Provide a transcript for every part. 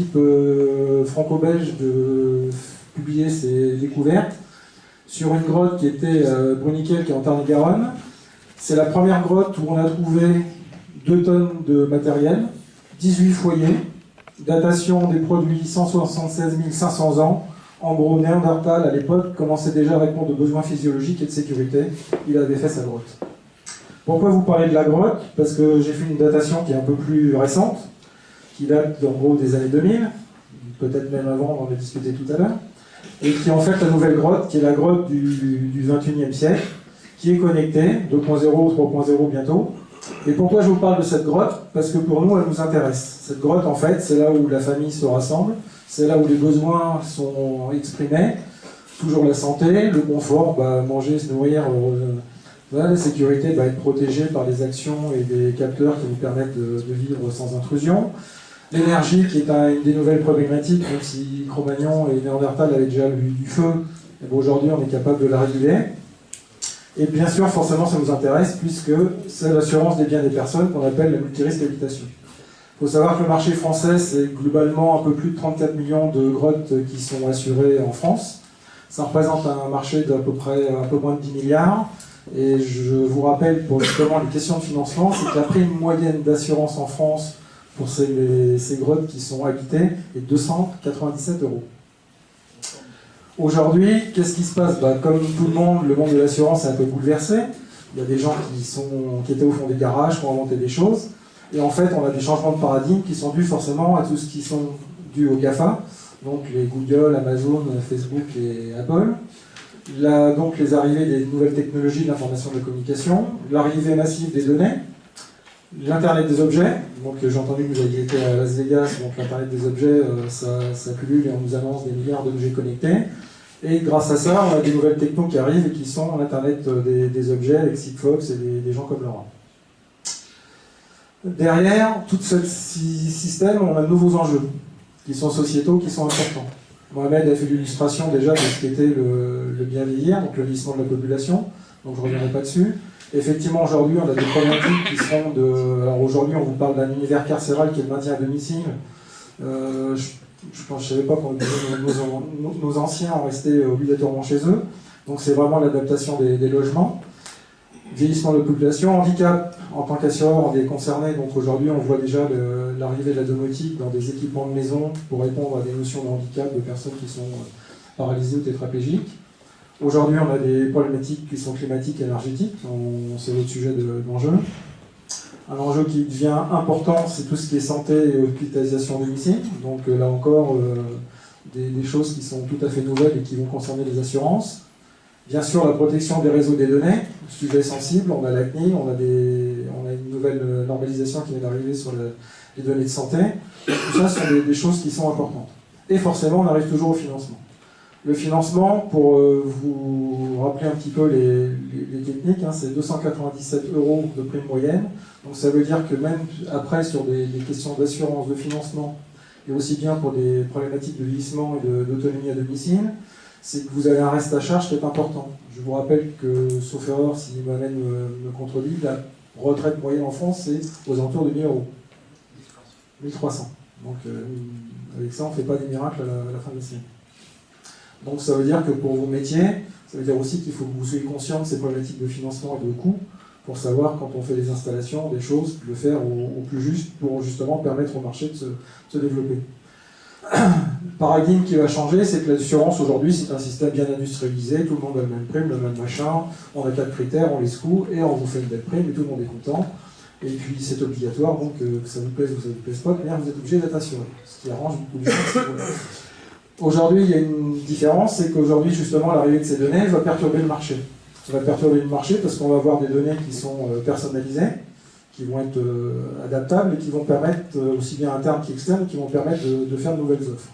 équipe franco-belge de publier ses découvertes sur une grotte qui était Bruniquel, qui est en Tarn-et-Garonne. C'est la première grotte où on a trouvé 2 tonnes de matériel, 18 foyers, datation des produits 176 500 ans. En gros, Néandertal, à l'époque, commençait déjà à répondre aux besoins physiologiques et de sécurité. Il avait fait sa grotte. Pourquoi vous parlez de la grotte? Parce que j'ai fait une datation qui est un peu plus récente, qui date en gros des années 2000, peut-être même avant, on en a discuté tout à l'heure, et qui est en fait la nouvelle grotte, qui est la grotte du 21e siècle, qui est connectée, 2.0, 3.0 bientôt. Et pourquoi je vous parle de cette grotte? Parce que pour nous, elle nous intéresse. Cette grotte, en fait, c'est là où la famille se rassemble, c'est là où les besoins sont exprimés, toujours la santé, le confort, manger, se nourrir, la sécurité, être protégée par des actions et des capteurs qui nous permettent de vivre sans intrusion. L'énergie, qui est une des nouvelles problématiques, même si Cro-Magnon et Néandertal avaient déjà eu du feu, aujourd'hui on est capable de la réguler. Et bien sûr, forcément, ça nous intéresse, puisque c'est l'assurance des biens des personnes qu'on appelle la multirisque habitation. Il faut savoir que le marché français, c'est globalement un peu plus de 34 millions de grottes qui sont assurées en France. Ça représente un marché d'à peu près un peu moins de 10 milliards. Et je vous rappelle, pour justement les questions de financement, c'est que la prime moyenne d'assurance en France pour ces grottes qui sont habitées est 297 €. Aujourd'hui, qu'est-ce qui se passe? Comme tout le monde de l'assurance est un peu bouleversé. Il y a des gens qui étaient au fond des garages, qui ont inventé des choses. Et en fait, on a des changements de paradigme qui sont dus forcément à tout ce qui sont dus aux GAFA, donc les Google, Amazon, Facebook et Apple. Donc les arrivées des nouvelles technologies de l'information et de la communication, l'arrivée massive des données, l'Internet des objets. Donc j'ai entendu que vous aviez été à Las Vegas, donc l'Internet des objets, ça pullule et on nous annonce des milliards d'objets connectés. Et grâce à ça, on a des nouvelles technos qui arrivent et qui sont l'Internet des objets avec Sigfox et des gens comme Laura. Derrière tout ce système, on a de nouveaux enjeux qui sont sociétaux, qui sont importants. Mohamed a fait l'illustration déjà de ce qu'était le bien vieillir, donc le vieillissement de la population, donc je ne reviendrai pas dessus. Effectivement, aujourd'hui, on a des problématiques qui sont de... Alors aujourd'hui, on vous parle d'un univers carcéral qui est le maintien à domicile. Je ne savais pas qu'on nos anciens ont resté obligatoirement chez eux, donc c'est vraiment l'adaptation des logements. Vieillissement de la population, handicap, en tant qu'assureur, on est concerné, donc aujourd'hui on voit déjà l'arrivée de la domotique dans des équipements de maison pour répondre à des notions de handicap de personnes qui sont paralysées ou tétraplégiques. Aujourd'hui on a des problématiques qui sont climatiques et énergétiques, c'est votre sujet d'enjeu. Un enjeu qui devient important, c'est tout ce qui est santé et hospitalisation à domicile, donc là encore des choses qui sont tout à fait nouvelles et qui vont concerner les assurances. Bien sûr, la protection des réseaux des données, sujet sensible, on a la CNIL, on a une nouvelle normalisation qui vient d'arriver sur les données de santé. Tout ça sont des choses qui sont importantes. Et forcément, on arrive toujours au financement. Le financement, pour vous rappeler un petit peu les techniques, c'est 297 € de prime moyenne. Donc ça veut dire que même après, sur des questions d'assurance, de financement, et aussi bien pour des problématiques de vieillissement et d'autonomie à domicile, c'est que vous avez un reste à charge qui est important. Je vous rappelle que, sauf erreur, si Mohamed me contredit, la retraite moyenne en France, c'est aux alentours de 1 000 €. 1300. Donc avec ça, on ne fait pas des miracles à la fin de la semaine. Donc ça veut dire que pour vos métiers, ça veut dire aussi qu'il faut que vous soyez conscient de ces problématiques de financement et de coûts pour savoir, quand on fait des installations, des choses, le faire au plus juste pour justement permettre au marché de se développer. Le paradigme qui va changer, c'est que l'assurance aujourd'hui, c'est un système bien industrialisé, tout le monde a le même prime, le même machin, on a 4 critères, on les secoue et on vous fait une belle prime et tout le monde est content. Et puis c'est obligatoire, donc que ça vous plaise ou ça ne vous plaise pas, mais vous êtes obligé d'être assuré, ce qui arrange beaucoup de gens. Aujourd'hui, il y a une différence, c'est qu'aujourd'hui, justement, l'arrivée de ces données va perturber le marché. Ça va perturber le marché parce qu'on va avoir des données qui sont personnalisées, qui vont être adaptables et qui vont permettre, aussi bien interne qu'externe, qui vont permettre de faire de nouvelles offres.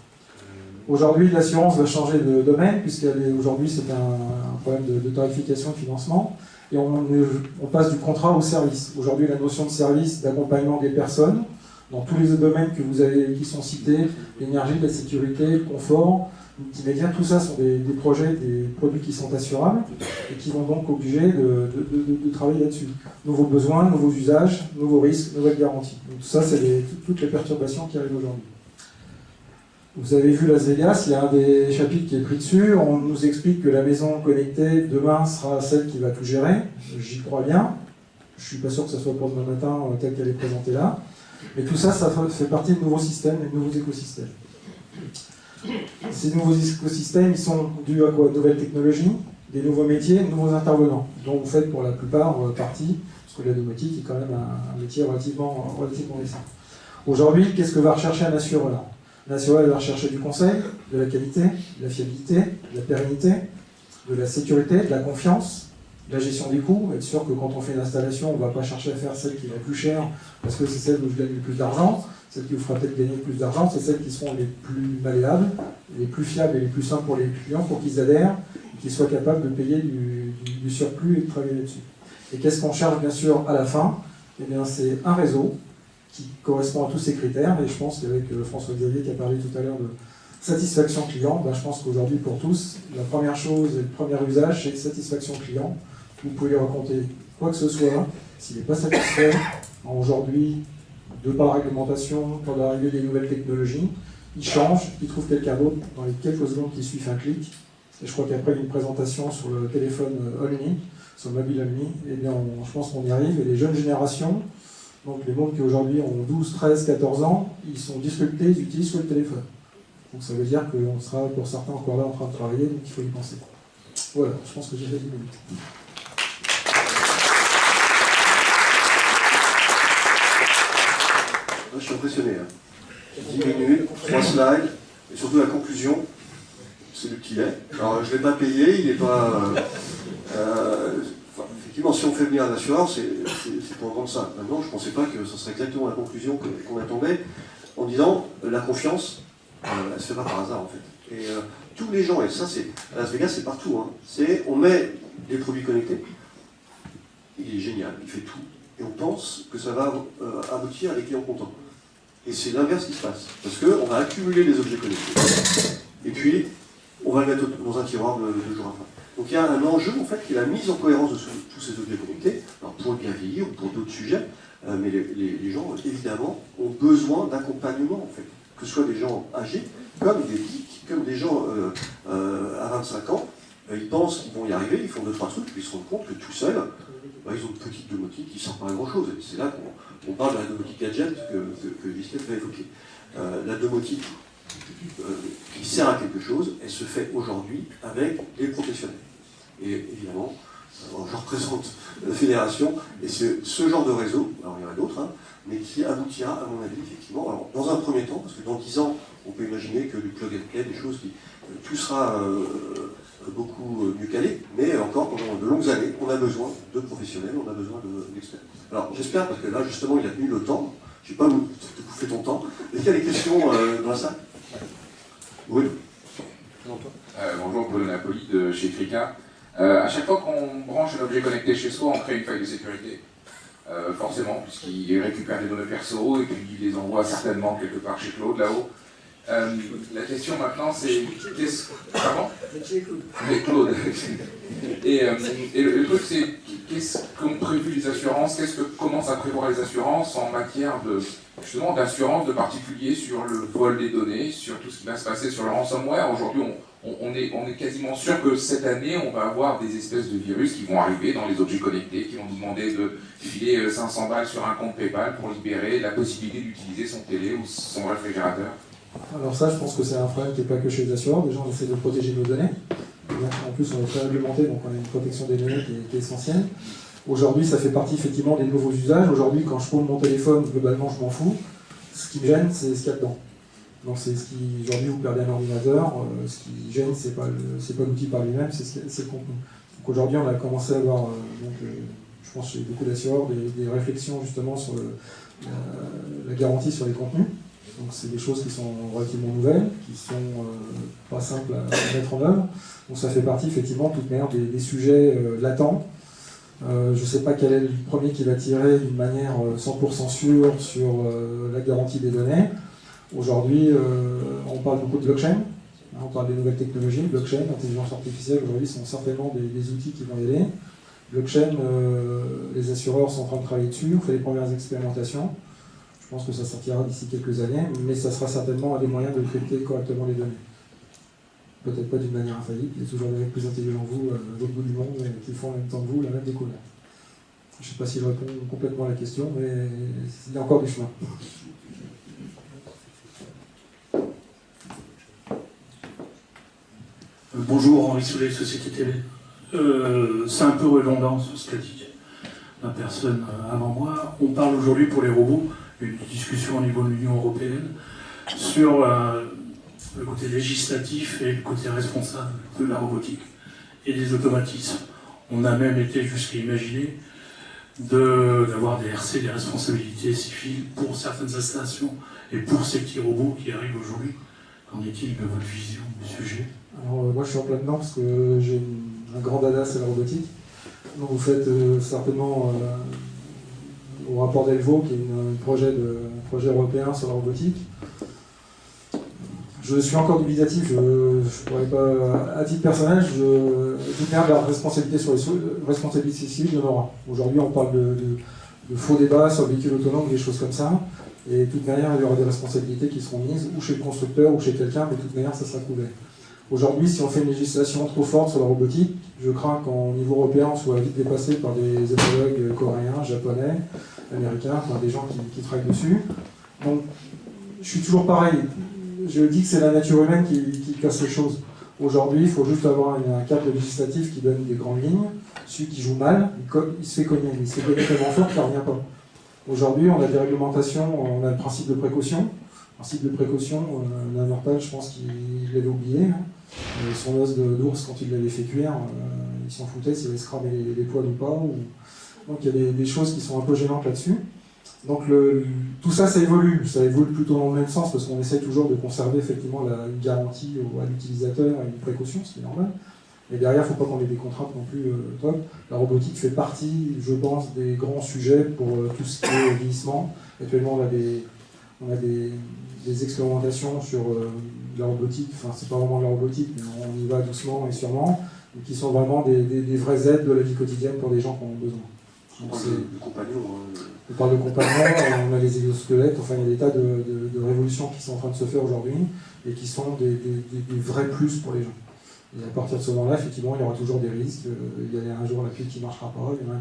Aujourd'hui, l'assurance va changer de domaine, puisqu'aujourd'hui c'est un problème de tarification, de financement, et on passe du contrat au service. Aujourd'hui, la notion de service, d'accompagnement des personnes, dans tous les domaines que vous avez, qui sont cités, l'énergie, la sécurité, le confort, multimédia, tout ça sont des projets, des produits qui sont assurables et qui vont donc obliger de travailler là-dessus. Nouveaux besoins, nouveaux usages, nouveaux risques, nouvelles garanties. Donc tout ça, c'est toutes les perturbations qui arrivent aujourd'hui. Vous avez vu Las Vegas, il y a un des chapitres qui est pris dessus. On nous explique que la maison connectée, demain, sera celle qui va tout gérer. J'y crois bien. Je ne suis pas sûr que ce soit pour demain matin tel qu'elle est présentée là. Mais tout ça, ça fait partie de nouveaux systèmes et de nouveaux écosystèmes. Ces nouveaux écosystèmes, ils sont dus à quoi? De nouvelles technologies, des nouveaux métiers, de nouveaux intervenants, dont vous faites pour la plupart partie, parce que la domotique est quand même un métier relativement récent. Aujourd'hui, qu'est-ce que va rechercher un assureur? Un assureur va rechercher du conseil, de la qualité, de la fiabilité, de la pérennité, de la sécurité, de la confiance, de la gestion des coûts, être sûr que quand on fait une installation, on ne va pas chercher à faire celle qui est la plus chère, parce que c'est celle où je gagne le plus d'argent, celle qui vous fera peut-être gagner plus d'argent, c'est celles qui seront les plus malléables, les plus fiables et les plus simples pour les clients, pour qu'ils adhèrent, et qu'ils soient capables de payer du surplus et de travailler là-dessus. Et qu'est-ce qu'on cherche bien sûr à la fin? Eh bien c'est un réseau qui correspond à tous ces critères, et je pense qu'avec François-Xavier qui a parlé tout à l'heure de satisfaction client, ben je pense qu'aujourd'hui pour tous, la première chose et le premier usage, c'est satisfaction client. Vous pouvez lui raconter quoi que ce soit, s'il n'est pas satisfait, aujourd'hui, de par la réglementation, par l'arrivée des nouvelles technologies, il change, il trouve quelqu'un d'autre dans les quelques secondes qui suivent un clic. Et je crois qu'après une présentation sur le téléphone only, sur le mobile only, eh bien je pense qu'on y arrive. Et les jeunes générations, donc les mondes qui aujourd'hui ont 12, 13, 14 ans, ils sont disruptés, ils utilisent que le téléphone. Donc ça veut dire qu'on sera pour certains encore là en train de travailler, donc il faut y penser. Voilà, je pense que j'ai fait 10 minutes. Je suis impressionné. 10 minutes, 3 slides, et surtout la conclusion, c'est lui qu'il est. Alors je ne l'ai pas payé, il n'est pas... effectivement, si on fait venir un assureur, c'est pour entendre ça. Maintenant, je ne pensais pas que ce serait exactement la conclusion qu'on attendait, en disant la confiance, elle ne se fait pas par hasard en fait. Et tous les gens, et ça c'est à Las Vegas, c'est partout, hein, on met des produits connectés, il est génial, il fait tout, et on pense que ça va aboutir à des clients contents. Et c'est l'inverse qui se passe, parce qu'on va accumuler les objets connectés, et puis on va le mettre dans un tiroir de jour après. Donc il y a un enjeu en fait qui est la mise en cohérence de tous ces objets connectés, alors pour le bien vieillir ou pour d'autres sujets, mais les gens évidemment ont besoin d'accompagnement en fait, que ce soit des gens âgés, comme des geeks, comme des gens à 25 ans, ils pensent qu'ils vont y arriver, ils font 2-3 trucs, puis ils se rendent compte que tout seuls, ils ont une petite domotique qui ne sert pas à grand chose. Et c'est là qu'on parle de la domotique gadget que Gisèle va évoquer. La domotique qui sert à quelque chose, elle se fait aujourd'hui avec les professionnels. Et évidemment, je représente la fédération, et c'est ce genre de réseau, alors il y en a d'autres, hein, mais qui aboutira, à mon avis, effectivement, alors, dans un premier temps, parce que dans 10 ans, on peut imaginer que du plug and play, des choses qui... tout sera beaucoup mieux calé, mais encore pendant de longues années, on a besoin de professionnels, on a besoin d'experts. Alors j'espère, parce que là justement il a tenu le temps, je ne vais pas vous bouffer ton temps, est-ce qu'il y a des questions dans la salle? Oui. Bonjour, Bruno Napoli de chez Frika. À chaque fois qu'on branche un objet connecté chez soi, on crée une faille de sécurité. Forcément, puisqu'il récupère des données perso et puis il les envoie certainement quelque part chez Claude là-haut. La question maintenant c'est... Pardon ? Mais Claude. Et le truc c'est, qu'est-ce qu'ont prévu les assurances? Qu'est-ce que commencent à prévoir les assurances en matière de, justement, d'assurance de particuliers sur le vol des données, sur tout ce qui va se passer sur le ransomware? Aujourd'hui, on est quasiment sûr que cette année, on va avoir des espèces de virus qui vont arriver dans les objets connectés, qui vont nous demander de filer 500 balles sur un compte PayPal pour libérer la possibilité d'utiliser son télé ou son réfrigérateur. Alors ça, je pense que c'est un problème qui n'est pas que chez les assureurs. Déjà, on essaie de protéger nos données. En plus, on est très réglementé, donc on a une protection des données qui est essentielle. Aujourd'hui, ça fait partie effectivement des nouveaux usages. Aujourd'hui, quand je prends mon téléphone, globalement, je m'en fous. Ce qui me gêne, c'est ce qu'il y a dedans. Donc c'est ce qui, aujourd'hui, vous perdez un ordinateur. Ce qui gêne, c'est pas l'outil par lui-même, c'est le contenu. Donc aujourd'hui, on a commencé à avoir, je pense chez beaucoup d'assureurs, des réflexions justement sur la garantie sur les contenus. Donc c'est des choses qui sont relativement nouvelles, qui sont pas simples à mettre en œuvre. Donc ça fait partie effectivement de toute manière des sujets latents. Je ne sais pas quel est le premier qui va tirer d'une manière 100% sûre sur la garantie des données. Aujourd'hui, on parle beaucoup de blockchain, hein, on parle des nouvelles technologies, blockchain, intelligence artificielle, aujourd'hui sont certainement des outils qui vont y aller. Blockchain, les assureurs sont en train de travailler dessus, on fait les premières expérimentations. Je Je pense que ça sortira d'ici quelques années, mais ça sera certainement un des moyens de crypter correctement les données. Peut-être pas d'une manière infaillible, il y a toujours des mecs plus intelligents que vous, à l'autre bout du monde, qui font en même temps que vous la même découverte. Je ne sais pas si je réponds complètement à la question, mais il y a encore du chemin. Bonjour, Henri Soulet, Société TV. C'est un peu redondant sur ce qu'a dit la personne avant moi. On parle aujourd'hui pour les robots, une discussion au niveau de l'Union européenne, sur le côté législatif et le côté responsable de la robotique et des automatismes. On a même été jusqu'à imaginer d'avoir des RC, des responsabilités civiles pour certaines installations et pour ces petits robots qui arrivent aujourd'hui. Qu'en est-il de votre vision du sujet? Alors, moi je suis en plein dedans parce que j'ai un grand dada, c'est la robotique. Donc vous faites certainement au rapport Delvaux, qui est un projet européen sur la robotique. Je suis encore dubitatif, je pourrais pas, à titre personnel, je doute bien de la responsabilité sur les responsabilités civiles, il y en aura. Aujourd'hui on parle de faux débats sur le véhicule autonome, des choses comme ça, et de toute manière il y aura des responsabilités qui seront mises, ou chez le constructeur, ou chez quelqu'un, mais de toute manière ça sera couvert. Aujourd'hui, si on fait une législation trop forte sur la robotique, je crains qu'au niveau européen, on soit vite dépassé par des homologues coréens, japonais, américains, enfin des gens qui travaillent dessus. Donc, je suis toujours pareil. Je dis que c'est la nature humaine qui casse les choses. Aujourd'hui, il faut juste avoir un cadre législatif qui donne des grandes lignes. Celui qui joue mal, il se fait cogner. Il se fait cogner tellement fort qu'il ne revient pas. Aujourd'hui, on a des réglementations, on a le principe de précaution. Le principe de précaution, Nanortal, je pense qu'il l'avait oublié. Hein. Son os d'ours, quand il l'avait fait cuire, il s'en foutait s'il allait se cramer les poils ou pas. Donc il y a des choses qui sont un peu gênantes là-dessus. Donc tout ça, ça évolue plutôt dans le même sens, parce qu'on essaie toujours de conserver effectivement une garantie à l'utilisateur et une précaution, ce qui est normal. Mais derrière, il ne faut pas qu'on ait des contraintes non plus top. La robotique fait partie, je pense, des grands sujets pour tout ce qui est vieillissement. Actuellement, on a des expérimentations sur la robotique, enfin c'est pas vraiment de la robotique, mais on y va doucement et sûrement, et qui sont vraiment des vraies aides de la vie quotidienne pour des gens qui en ont besoin. On parle de compagnons. On parle de compagnons, on a les exosquelettes, enfin il y a des tas de révolutions qui sont en train de se faire aujourd'hui, et qui sont des vrais plus pour les gens. Et à partir de ce moment-là, effectivement, il y aura toujours des risques. Il y a un jour la pile qui ne marchera pas, il y en a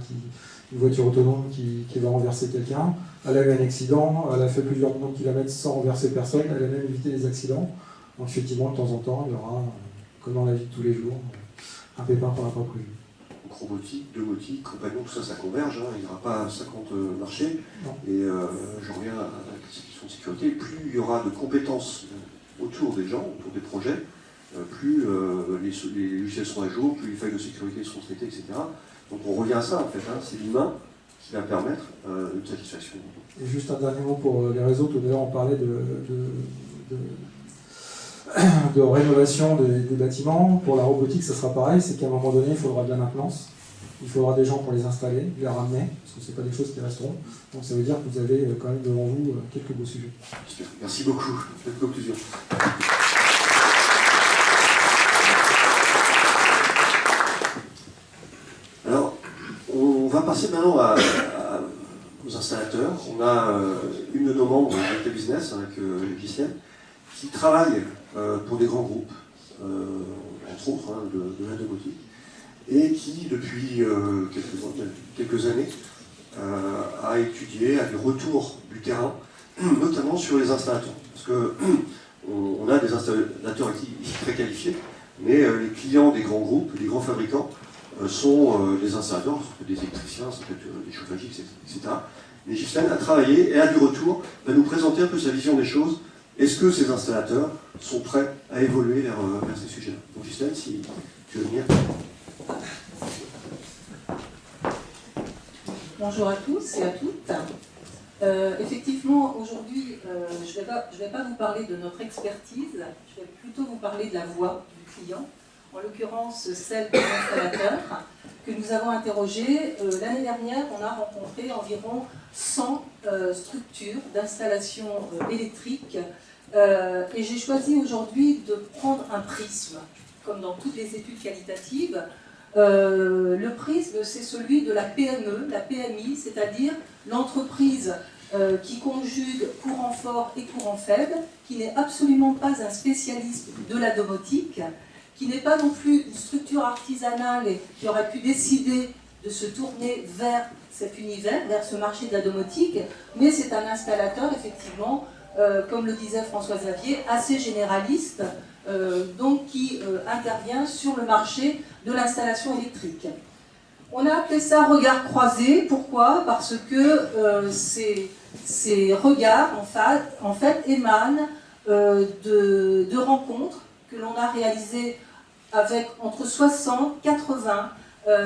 une voiture autonome qui va renverser quelqu'un. Elle a eu un accident, elle a fait plusieurs millions de kilomètres sans renverser personne, elle a même évité les accidents. Donc effectivement, de temps en temps, il y aura, comme dans la vie de tous les jours, un pépin qu'on n'a pas prévu. Donc robotique, domotique, compagnon, tout ça, ça converge. Hein. Il n'y aura pas 50 marchés. Non. Et je reviens à la question de sécurité. Plus il y aura de compétences autour des gens, autour des projets, plus les logiciels seront à jour, plus les failles de sécurité seront traitées, etc. Donc on revient à ça en fait, hein. C'est l'humain qui va permettre une satisfaction. Et juste un dernier mot pour les réseaux, tout à l'heure on parlait de rénovation des bâtiments. Pour la robotique ça sera pareil, c'est qu'à un moment donné il faudra de la maintenance, il faudra des gens pour les installer, les ramener, parce que ce n'est pas des choses qui resteront. Donc ça veut dire que vous avez quand même devant vous quelques beaux sujets. Merci beaucoup. Cette conclusion. Alors, on va passer maintenant aux installateurs. On a une de nos membres de Business, avec Ghislaine, qui travaille pour des grands groupes, entre autres de la domotique, et qui, depuis quelques années, a étudié, a des retours du terrain, notamment sur les installateurs. Parce qu'on a des installateurs ici très qualifiés, mais les clients des grands groupes, des grands fabricants, sont des installateurs, ça peut être des électriciens, ça peut être des chauffagiers, etc. Mais Ghislaine a travaillé et a du retour, va nous présenter un peu sa vision des choses. Est-ce que ces installateurs sont prêts à évoluer vers ces sujets-là? Donc Ghislaine, si tu veux venir. Bonjour à tous et à toutes. Effectivement, aujourd'hui, je ne vais pas vous parler de notre expertise, je vais plutôt vous parler de la voix du client, en l'occurrence celle des installateurs que nous avons interrogés. L'année dernière, on a rencontré environ 100 structures d'installation électrique et j'ai choisi aujourd'hui de prendre un prisme, comme dans toutes les études qualitatives. Le prisme, c'est celui de la PME, la PMI, c'est-à-dire l'entreprise qui conjugue courant fort et courant faible, qui n'est absolument pas un spécialiste de la domotique, qui n'est pas non plus une structure artisanale et qui aurait pu décider de se tourner vers cet univers, vers ce marché de la domotique, mais c'est un installateur, effectivement, comme le disait François Xavier, assez généraliste, donc qui intervient sur le marché de l'installation électrique. On a appelé ça regard croisé. Pourquoi? Parce que ces regards, en fait, émanent de rencontres que l'on a réalisées avec entre 60 et 80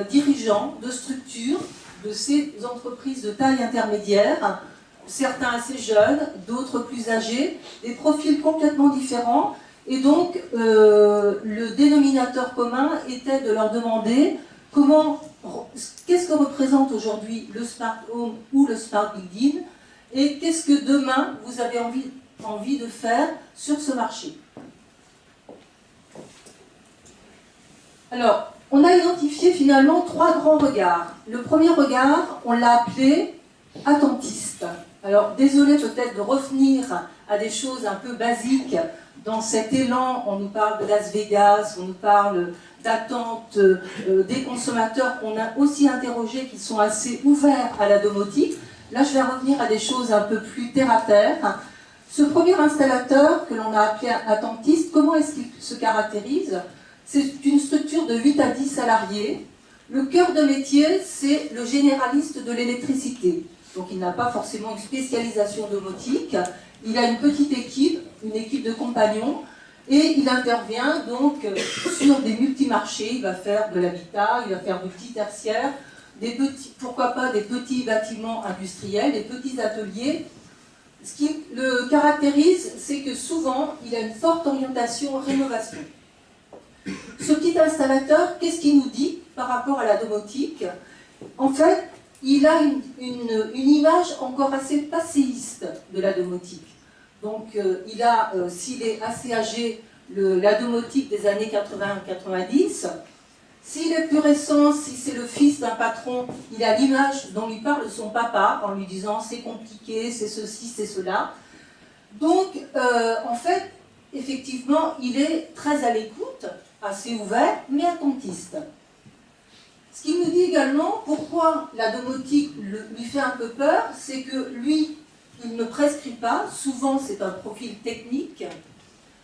dirigeants de structures, de ces entreprises de taille intermédiaire, certains assez jeunes, d'autres plus âgés, des profils complètement différents. Et donc, le dénominateur commun était de leur demander qu'est-ce que représente aujourd'hui le Smart Home ou le Smart Building, et qu'est-ce que demain vous avez envie de faire sur ce marché. Alors, on a identifié finalement 3 grands regards. Le premier regard, on l'a appelé attentiste. Alors, désolé peut-être de revenir à des choses un peu basiques. Dans cet élan, on nous parle de Las Vegas, on nous parle d'attente des consommateurs qu'on a aussi interrogés, qui sont assez ouverts à la domotique. Là, je vais revenir à des choses un peu plus terre-à-terre. Ce premier installateur, que l'on a appelé attentiste, comment est-ce qu'il se caractérise? C'est une structure de 8 à 10 salariés. Le cœur de métier, c'est le généraliste de l'électricité. Donc il n'a pas forcément une spécialisation domotique. Il a une petite équipe, une équipe de compagnons, et il intervient donc sur des multimarchés. Il va faire de l'habitat, il va faire du petit tertiaire, pourquoi pas des petits bâtiments industriels, des petits ateliers. Ce qui le caractérise, c'est que souvent, il a une forte orientation rénovation. Ce petit installateur, qu'est-ce qu'il nous dit par rapport à la domotique? En fait, il a une image encore assez passéiste de la domotique. Donc, s'il est assez âgé, la domotique des années 80-90, s'il est plus récent, si c'est le fils d'un patron, il a l'image dont lui parle son papa, en lui disant c'est compliqué, c'est ceci, c'est cela. Donc, en fait, effectivement, il est très à l'écoute, assez ouvert, mais attentiste. Ce qui nous dit également pourquoi la domotique lui fait un peu peur, c'est que lui, il ne prescrit pas. Souvent, c'est un profil technique,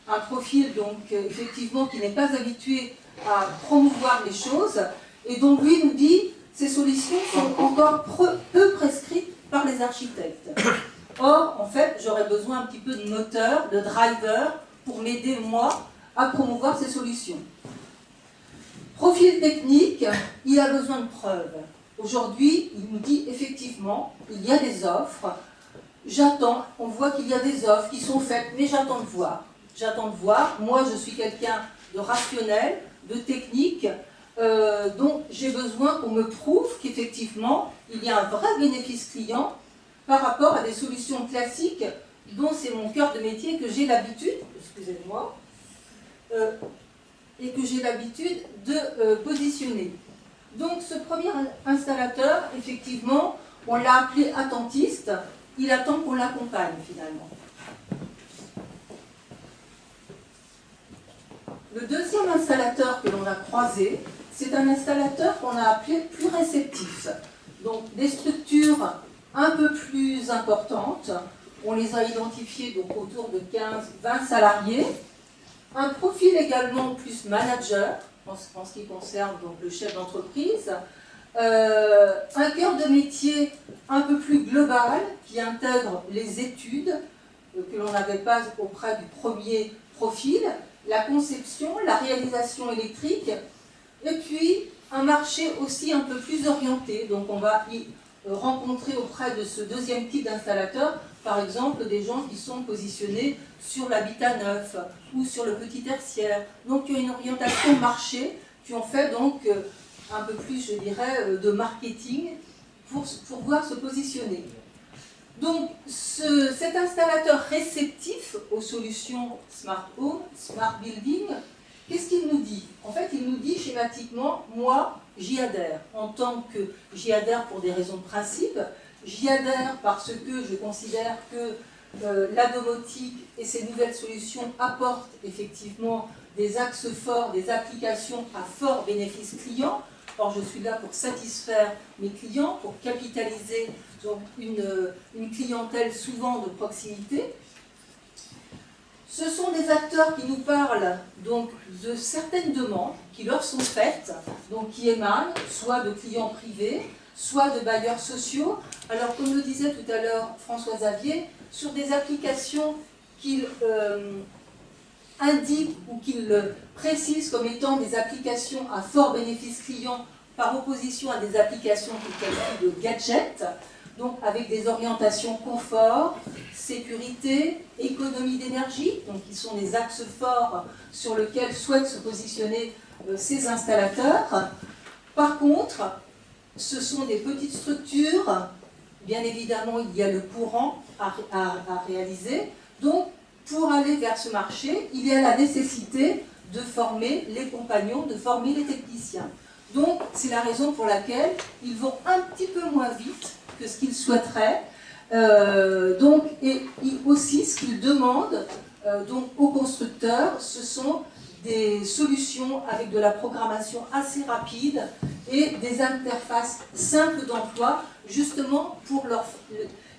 un profil donc effectivement qui n'est pas habitué à promouvoir les choses, et donc lui nous dit ces solutions sont encore peu prescrites par les architectes. Or, en fait, j'aurais besoin un petit peu de moteur, de driver, pour m'aider, moi, à promouvoir ces solutions. Profil technique, il a besoin de preuves. Aujourd'hui, il nous dit effectivement, il y a des offres, j'attends, on voit qu'il y a des offres qui sont faites, mais j'attends de voir. J'attends de voir, moi je suis quelqu'un de rationnel, de technique, donc j'ai besoin qu'on me prouve qu'effectivement, il y a un vrai bénéfice client par rapport à des solutions classiques dont c'est mon cœur de métier, que j'ai l'habitude, excusez-moi, et que j'ai l'habitude de positionner. Donc ce premier installateur, effectivement, on l'a appelé attentiste, il attend qu'on l'accompagne finalement. Le deuxième installateur que l'on a croisé, c'est un installateur qu'on a appelé plus réceptif. Donc des structures un peu plus importantes, on les a identifiées donc autour de 15-20 salariés. Un profil également plus manager, en ce qui concerne donc le chef d'entreprise. Un cœur de métier un peu plus global, qui intègre les études que l'on n'avait pas auprès du premier profil, la conception, la réalisation électrique, et puis un marché aussi un peu plus orienté. Donc on va y rencontrer auprès de ce deuxième type d'installateur, par exemple, des gens qui sont positionnés sur l'habitat neuf ou sur le petit tertiaire. Donc il y a une orientation marché qui ont fait donc un peu plus, je dirais, de marketing pour pouvoir se positionner. Donc cet installateur réceptif aux solutions Smart Home, Smart Building, qu'est-ce qu'il nous dit? En fait, il nous dit schématiquement, moi, j'y adhère. En tant que j'y adhère pour des raisons de principe, J'y adhère parce que je considère que la domotique et ces nouvelles solutions apportent effectivement des axes forts, des applications à fort bénéfice client. Or, je suis là pour satisfaire mes clients, pour capitaliser donc, une clientèle souvent de proximité. Ce sont des acteurs qui nous parlent donc, de certaines demandes qui leur sont faites, donc qui émanent soit de clients privés, soit de bailleurs sociaux. Alors, comme le disait tout à l'heure François Xavier, sur des applications qu'ils indiquent ou qu'ils précisent comme étant des applications à fort bénéfice client par opposition à des applications qu'ils qualifient de gadgets, donc avec des orientations confort, sécurité, économie d'énergie, donc qui sont les axes forts sur lesquels souhaitent se positionner ces installateurs. Par contre, ce sont des petites structures, bien évidemment il y a le courant à réaliser, donc pour aller vers ce marché, il y a la nécessité de former les compagnons, de former les techniciens. Donc c'est la raison pour laquelle ils vont un petit peu moins vite que ce qu'ils souhaiteraient, et aussi ce qu'ils demandent donc, aux constructeurs, ce sont des solutions avec de la programmation assez rapide et des interfaces simples d'emploi, justement pour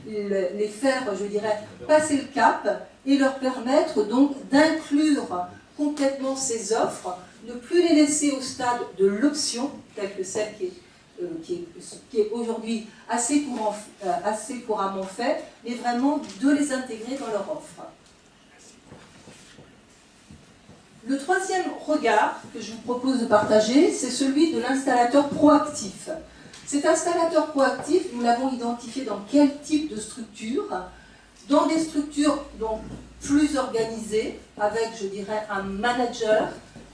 les faire, je dirais, passer le cap et leur permettre donc d'inclure complètement ces offres, ne plus les laisser au stade de l'option, telle que celle qui est aujourd'hui assez couramment fait, mais vraiment de les intégrer dans leur offre. Le troisième regard que je vous propose de partager, c'est celui de l'installateur proactif. Cet installateur proactif, nous l'avons identifié dans quel type de structure? Dans des structures donc, plus organisées, avec, je dirais, un manager,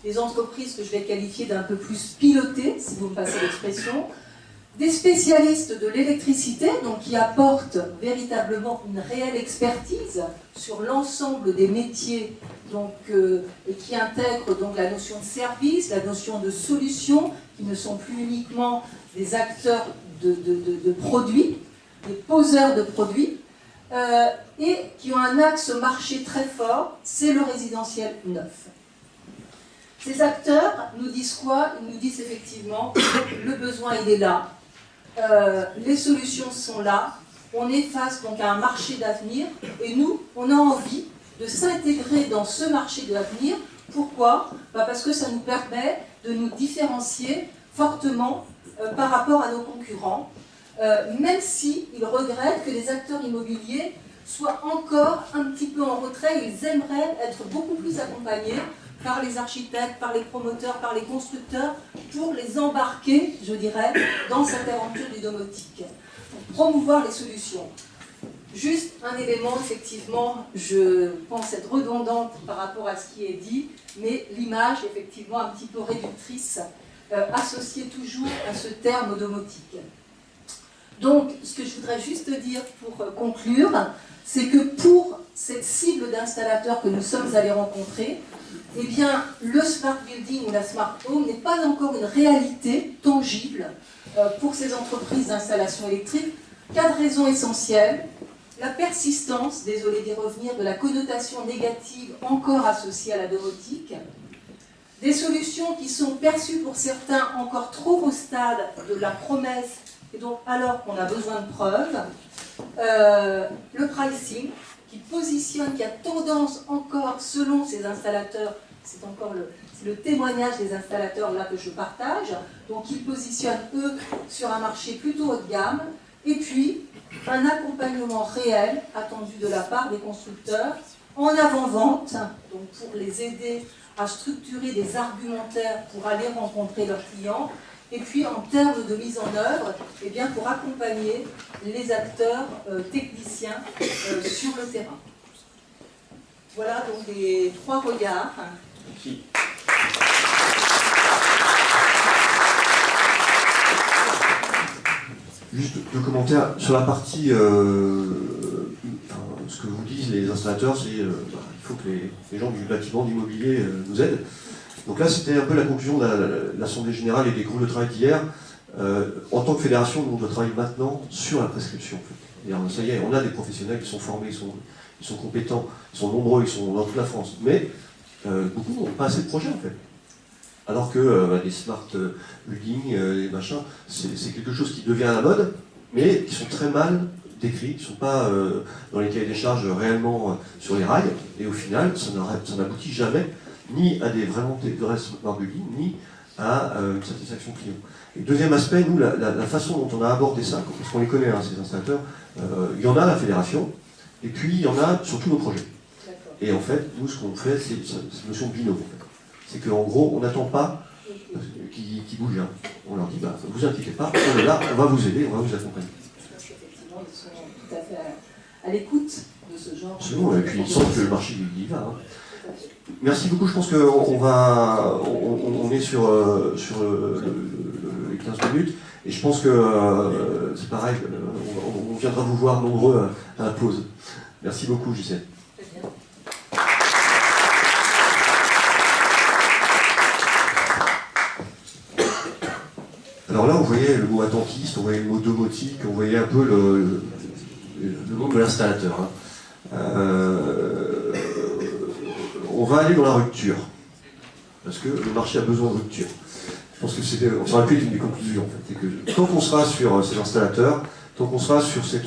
des entreprises que je vais qualifier d'un peu plus pilotées, si vous me passez l'expression, des spécialistes de l'électricité, donc qui apportent véritablement une réelle expertise sur l'ensemble des métiers, donc, et qui intègrent donc la notion de service, la notion de solution, qui ne sont plus uniquement des acteurs de produits, des poseurs de produits, et qui ont un axe marché très fort, c'est le résidentiel neuf. Ces acteurs nous disent quoi? Ils nous disent effectivement le besoin il est là, les solutions sont là, on est face donc à un marché d'avenir et nous, on a envie de s'intégrer dans ce marché d'avenir. Pourquoi? Parce que ça nous permet de nous différencier fortement par rapport à nos concurrents, même s'ils regrettent que les acteurs immobiliers soient encore un petit peu en retrait. Ils aimeraient être beaucoup plus accompagnés par les architectes, par les promoteurs, par les constructeurs, pour les embarquer, je dirais, dans cette aventure du domotique. Promouvoir les solutions. Juste un élément, effectivement, je pense être redondante par rapport à ce qui est dit, mais l'image, effectivement, un petit peu réductrice, associée toujours à ce terme domotique. Donc, ce que je voudrais juste dire pour conclure, c'est que pour cette cible d'installateurs que nous sommes allés rencontrer, eh bien, le smart building ou la smart home n'est pas encore une réalité tangible pour ces entreprises d'installation électrique. 4 raisons essentielles. La persistance, désolé d'y revenir, de la connotation négative encore associée à la domotique. Des solutions qui sont perçues pour certains encore trop au stade de la promesse, et donc alors qu'on a besoin de preuves. Le pricing, qui positionne, qui a tendance encore, selon ces installateurs, c'est encore le témoignage des installateurs là que je partage, donc ils positionnent eux sur un marché plutôt haut de gamme, et puis un accompagnement réel attendu de la part des constructeurs en avant-vente, donc pour les aider à structurer des argumentaires pour aller rencontrer leurs clients, et puis en termes de mise en œuvre, eh bien, pour accompagner les acteurs techniciens sur le terrain. Voilà donc les 3 regards. Merci. Juste 2 commentaires sur la partie, ce que vous disent les installateurs, c'est il faut que les gens du bâtiment, d'immobilier nous aident. Donc là, c'était un peu la conclusion de l'Assemblée Générale et des groupes de travail d'hier. En tant que fédération, nous, on doit travailler maintenant sur la prescription. En fait. Ça y est, on a des professionnels qui sont formés, ils sont compétents, ils sont nombreux, ils sont dans toute la France. Mais beaucoup n'ont pas assez de projets, en fait. Alors que les smart building, les machins, c'est quelque chose qui devient à la mode, mais qui sont très mal décrits, qui ne sont pas dans les cahiers des charges réellement sur les rails, et au final, ça n'aboutit jamais ni à des vrais smart building, ni à une satisfaction client. Et deuxième aspect, nous, la façon dont on a abordé ça, parce qu'on les connaît, hein, ces installateurs, il y en a à la fédération, et puis il y en a sur tous nos projets. Et en fait, nous, ce qu'on fait, c'est cette notion de binôme. En fait. C'est qu'en gros, on n'attend pas qu'ils bougent. Hein. On leur dit, bah, vous inquiétez pas, on est là, on va vous aider, on va vous accompagner. Parce qu'effectivement, ils sont tout à fait à l'écoute de ce genre. Absolument, et puis ils sentent que le marché il y va. Hein. Merci beaucoup, je pense qu'on est sur les 15 minutes, et je pense que c'est pareil, on viendra vous voir nombreux à la pause. Merci beaucoup, Gisèle. Très bien. Alors là, on voyait le mot attentiste, on voyait le mot domotique, on voyait un peu le monde de l'installateur. Hein. On va aller dans la rupture, parce que le marché a besoin de rupture. Je pense que ça aurait pu être une des conclusions, en fait. C'est que tant qu'on sera sur ces installateurs, tant qu'on sera sur cette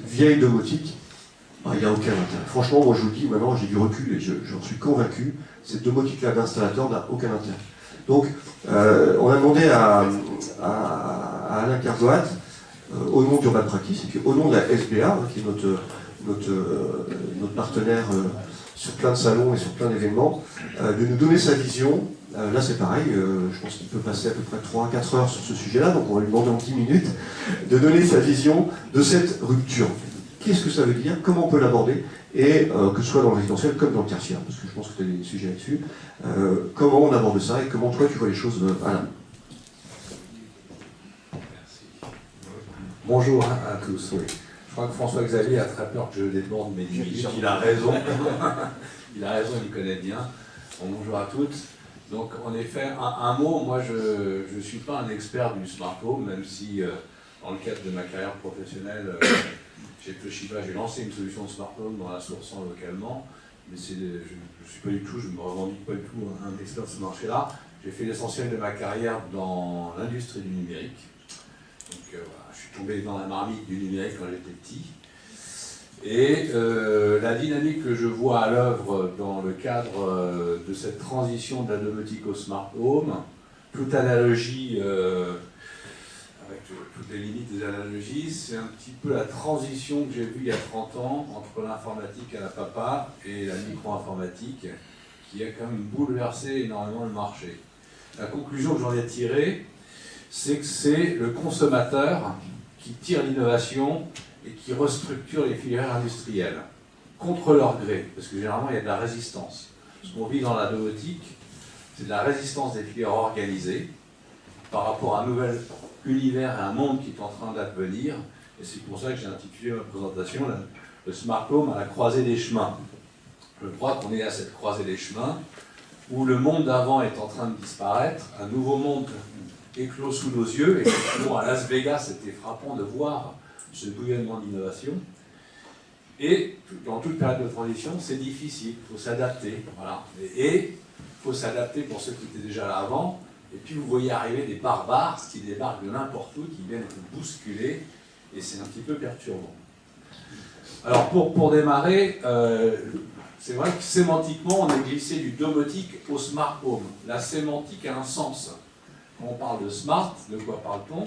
vieille domotique, bah, il n'y a aucun intérêt. Franchement, moi je vous le dis, maintenant j'ai du recul et j'en suis convaincu, cette domotique-là d'installateur n'a aucun intérêt. Donc, on a demandé à Alain Cargoat, au nom d'Urban Practice, et puis au nom de la SBA, qui est notre partenaire sur plein de salons et sur plein d'événements, de nous donner sa vision. Là c'est pareil, je pense qu'il peut passer à peu près 3-4 heures sur ce sujet-là, donc on va lui demander en 10 minutes de donner sa vision de cette rupture. Qu'est-ce que ça veut dire? Comment on peut l'aborder? Et que ce soit dans le résidentiel comme dans le tertiaire, parce que je pense que tu as des sujets là-dessus. Comment on aborde ça et comment toi tu vois les choses, Alain? Merci. Bonjour à tous. Oui. Je crois que François-Xavier a très peur que je déborde mes 10 minutes. Il a raison. Il a raison, il me connaît bien. Bon, bonjour à toutes. Donc, en effet, un mot, moi je ne suis pas un expert du smart home, même si dans le cadre de ma carrière professionnelle, chez Toshiba, j'ai lancé une solution de smart home dans la sourçant localement, mais je ne suis pas du tout, je ne me revendique pas du tout un expert de ce marché-là. J'ai fait l'essentiel de ma carrière dans l'industrie du numérique. Donc voilà, je suis tombé dans la marmite du numérique quand j'étais petit. Et la dynamique que je vois à l'œuvre dans le cadre de cette transition de la domotique au smart home, toute analogie, avec toutes les limites des analogies, c'est un petit peu la transition que j'ai vue il y a 30 ans entre l'informatique à la papa et la micro-informatique, qui a quand même bouleversé énormément le marché. La conclusion que j'en ai tirée, c'est que c'est le consommateur qui tire l'innovation et qui restructure les filières industrielles, contre leur gré, parce que généralement il y a de la résistance. Ce qu'on vit dans la domotique, c'est de la résistance des filières organisées par rapport à un nouvel univers et un monde qui est en train d'advenir, et c'est pour ça que j'ai intitulé ma présentation le Smart Home à la croisée des chemins. Je crois qu'on est à cette croisée des chemins, où le monde d'avant est en train de disparaître, un nouveau monde éclos sous nos yeux, et effectivement à Las Vegas c'était frappant de voir ce bouillonnement d'innovation. Et dans toute période de transition, c'est difficile, il faut s'adapter. Voilà. Et il faut s'adapter pour ceux qui étaient déjà là avant. Et puis vous voyez arriver des barbares qui débarquent de n'importe où, qui viennent vous bousculer, et c'est un petit peu perturbant. Alors pour démarrer, c'est vrai que sémantiquement, on a glissé du domotique au smart home. La sémantique a un sens. Quand on parle de smart, de quoi parle-t-on?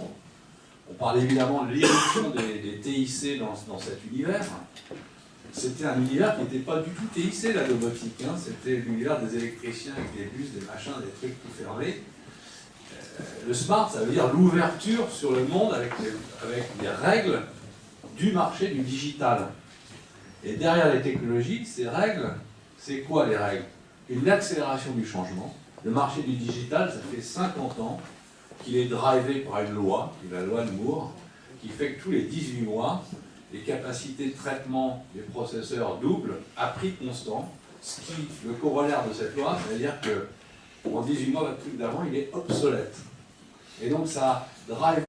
On parle évidemment de l'éruption des TIC dans cet univers. C'était un univers qui n'était pas du tout TIC, la domotique. Hein. C'était l'univers des électriciens avec des bus, des machins, des trucs tout fermés. Le smart, ça veut dire l'ouverture sur le monde avec les règles du marché du digital. Et derrière les technologies, ces règles, c'est quoi les règles? Une accélération du changement. Le marché du digital, ça fait 50 ans qu'il est drivé par une loi, qui est la loi de Moore, qui fait que tous les 18 mois, les capacités de traitement des processeurs doublent à prix constant, ce qui, le corollaire de cette loi, c'est-à-dire que en 18 mois, votre truc d'avant, il est obsolète. Et donc ça Drive